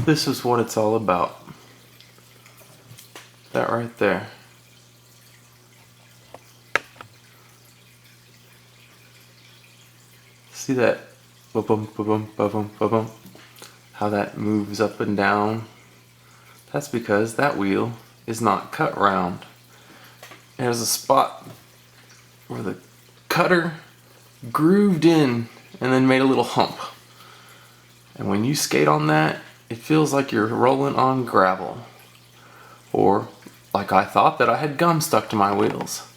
This is what it's all about. That right there. See that? Ba-bum, ba-bum, ba-bum, ba-bum. How that moves up and down. That's because that wheel is not cut round. There's a spot where the cutter grooved in and then made a little hump. And when you skate on that, it feels like you're rolling on gravel. Or like I thought that I had gum stuck to my wheels.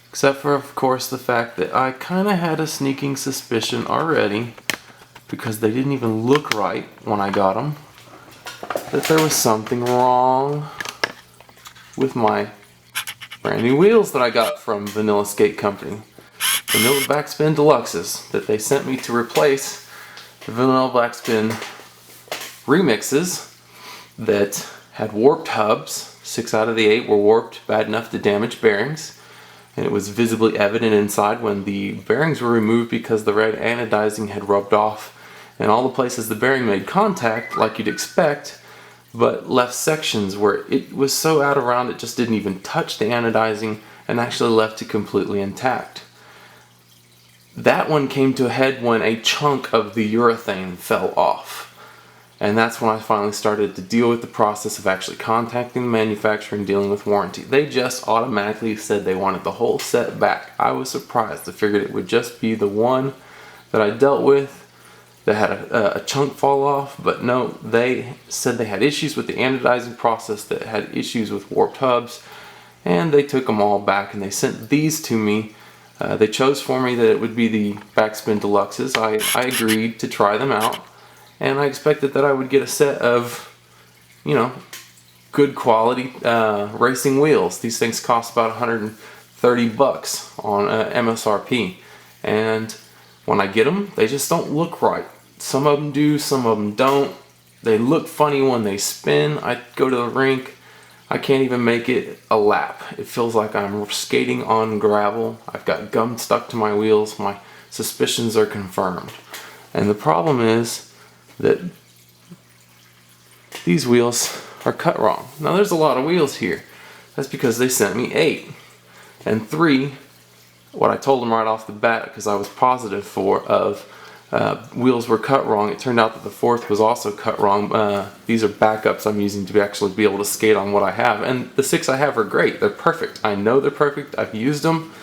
Except for, of course, the fact that I kind of had a sneaking suspicion already, because they didn't even look right when I got them, that there was something wrong with my brand new wheels that I got from Vanilla Skate Company. Vanilla Backspin Deluxes that they sent me to replace the Vanilla Backspin remixes that had warped hubs. 6 out of the 8 were warped, bad enough to damage bearings. And it was visibly evident inside when the bearings were removed because the red anodizing had rubbed off in all the places the bearing made contact, like you'd expect, but left sections where it was so out of round it just didn't even touch the anodizing and actually left it completely intact. That one came to a head when a chunk of the urethane fell off. And that's when I finally started to deal with the process of actually contacting the manufacturer and dealing with warranty. They just automatically said they wanted the whole set back. I was surprised. I figured it would just be the one that I dealt with that had a chunk fall off, but no, they said they had issues with the anodizing process, that had issues with warped hubs, and they took them all back and they sent these to me. They chose for me that it would be the Backspin Deluxes. I agreed to try them out. And I expected that I would get a set of, good quality racing wheels. These things cost about $130 on MSRP. And when I get them, they just don't look right. Some of them do, some of them don't. They look funny when they spin. I go to the rink, I can't even make it a lap. It feels like I'm skating on gravel. I've got gum stuck to my wheels. My suspicions are confirmed. And the problem is that these wheels are cut wrong. Now there's a lot of wheels here. That's because they sent me 8. And 3, what I told them right off the bat, because I was positive wheels were cut wrong. It turned out that the 4th was also cut wrong. These are backups I'm using to actually be able to skate on what I have. And the 6 I have are great. They're perfect. I know they're perfect. I've used them.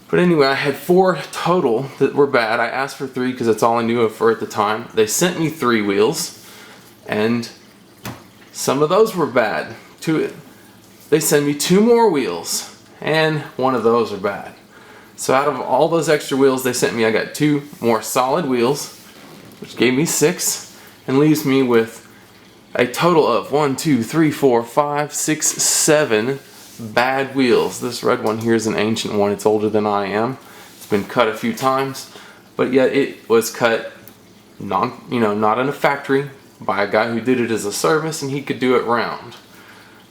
But anyway, I had 4 total that were bad. I asked for 3 because that's all I knew of for at the time. They sent me 3 wheels, and some of those were bad. They sent me 2 more wheels, and 1 of those are bad. So out of all those extra wheels they sent me, I got 2 more solid wheels, which gave me 6, and leaves me with a total of 1, 2, 3, 4, 5, 6, 7 bad wheels. This red one here is an ancient one. It's older than I am. It's been cut a few times, but yet it was cut not in a factory, by a guy who did it as a service, and he could do it round.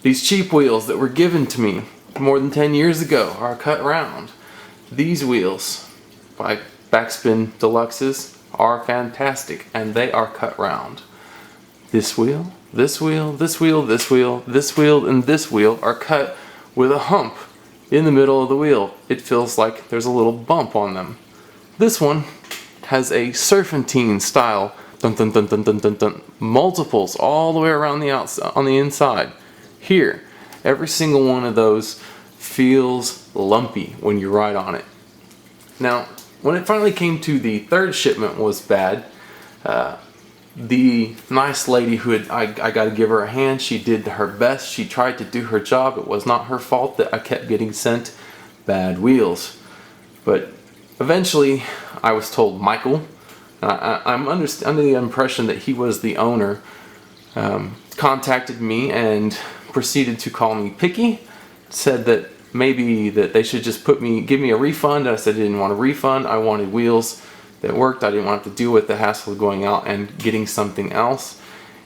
These cheap wheels that were given to me more than 10 years ago are cut round. These wheels by Backspin Deluxes are fantastic, and they are cut round. This wheel, this wheel, this wheel, this wheel, this wheel, and this wheel are cut with a hump in the middle of the wheel. It feels like there's a little bump on them. This one has a serpentine style dun dun dun dun dun dun dun multiples all the way around the outside, on the inside. Here, every single one of those feels lumpy when you ride on it. Now, when it finally came to the 3rd shipment was bad. The nice lady who I got to give her a hand. She did her best. She tried to do her job. It was not her fault that I kept getting sent bad wheels. But eventually, I was told Michael, I'm under the impression that he was the owner, contacted me and proceeded to call me picky. Said that maybe that they should just give me a refund. I said I didn't want a refund. I wanted wheels that worked. I didn't want to deal with the hassle of going out and getting something else.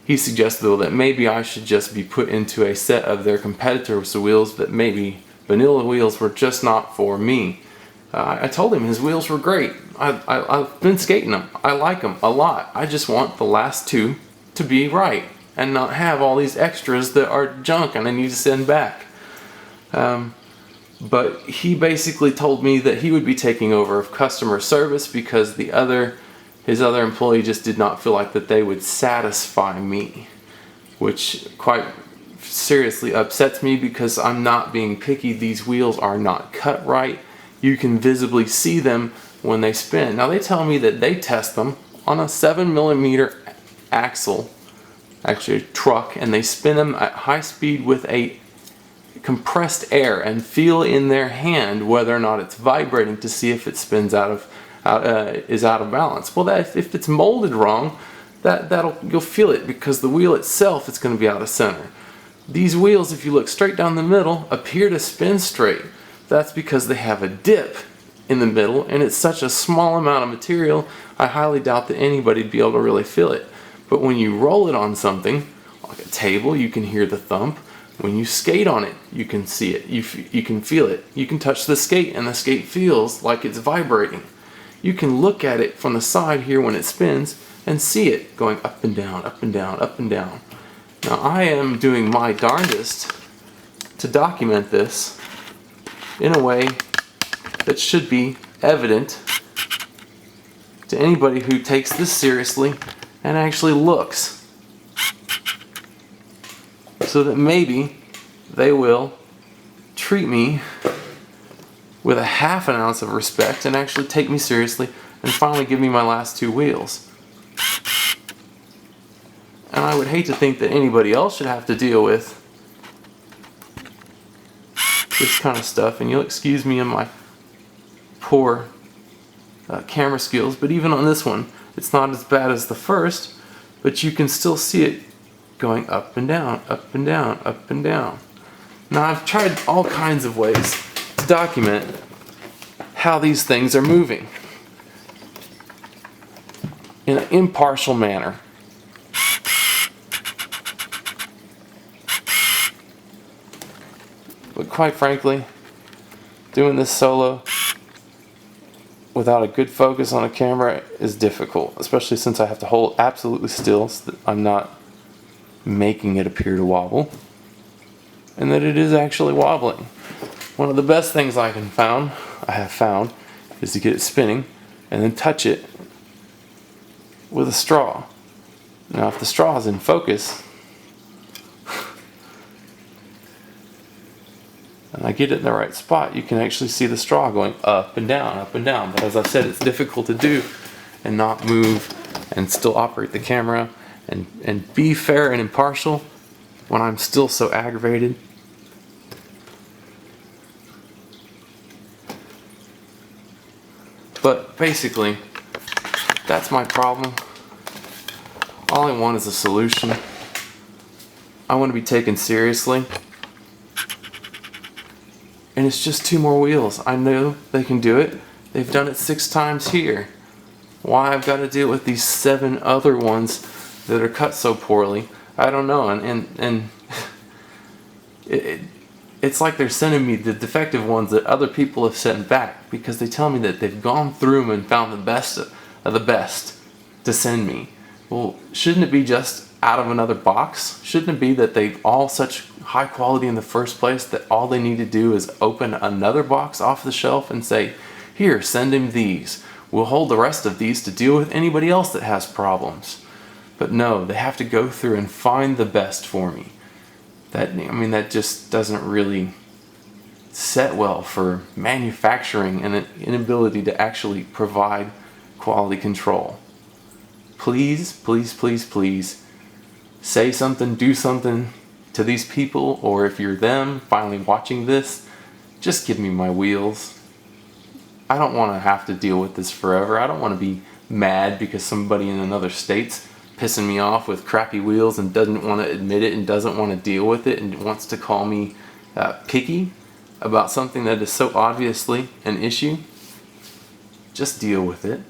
He suggested though that maybe I should just be put into a set of their competitors' wheels, that maybe vanilla wheels were just not for me. I told him his wheels were great. I've been skating them. I like them a lot. I just want the last 2 to be right and not have all these extras that are junk and I need to send back. But he basically told me that he would be taking over of customer service because his other employee just did not feel like that they would satisfy me, which quite seriously upsets me because I'm not being picky. These wheels are not cut right. You can visibly see them when they spin. Now they tell me that they test them on a 7mm axle, actually a truck, and they spin them at high speed with a compressed air and feel in their hand whether or not it's vibrating to see if it spins is out of balance. Well, if it's molded wrong, you'll feel it because the wheel itself is going to be out of center. These wheels, if you look straight down the middle, appear to spin straight. That's because they have a dip in the middle, and it's such a small amount of material, I highly doubt that anybody'd be able to really feel it. But when you roll it on something, like a table, you can hear the thump. When you skate on it, you can see it, you can feel it. You can touch the skate and the skate feels like it's vibrating. You can look at it from the side here when it spins and see it going up and down, up and down, up and down. Now I am doing my darndest to document this in a way that should be evident to anybody who takes this seriously and actually looks, so that maybe they will treat me with a half an ounce of respect and actually take me seriously and finally give me my last 2 wheels. And I would hate to think that anybody else should have to deal with this kind of stuff, and you'll excuse me and my poor camera skills, but even on this one it's not as bad as the first, but you can still see it going up and down, up and down, up and down. Now I've tried all kinds of ways to document how these things are moving in an impartial manner. But quite frankly, doing this solo without a good focus on a camera is difficult, especially since I have to hold absolutely still so that I'm not making it appear to wobble, and that it is actually wobbling. One of the best things I have found is to get it spinning and then touch it with a straw. Now if the straw is in focus and I get it in the right spot, you can actually see the straw going up and down, up and down. But as I've said, it's difficult to do and not move and still operate the camera and be fair and impartial when I'm still so aggravated. But basically, that's my problem. All I want is a solution. I want to be taken seriously. And it's just 2 more wheels. I know they can do it. They've done it 6 times here. Why I've got to deal with these 7 other ones that are cut so poorly, I don't know. And it's like they're sending me the defective ones that other people have sent back because they tell me that they've gone through them and found the best of the best to send me. Well, shouldn't it be just out of another box? Shouldn't it be that they've all such high quality in the first place that all they need to do is open another box off the shelf and say, here, send him these. We'll hold the rest of these to deal with anybody else that has problems. But no, they have to go through and find the best for me. That just doesn't really set well for manufacturing and an inability to actually provide quality control. Please, please, please, please say something, do something to these people, or if you're them finally watching this, just give me my wheels. I don't want to have to deal with this forever. I don't want to be mad because somebody in another state's pissing me off with crappy wheels and doesn't want to admit it and doesn't want to deal with it and wants to call me picky about something that is so obviously an issue. Just deal with it.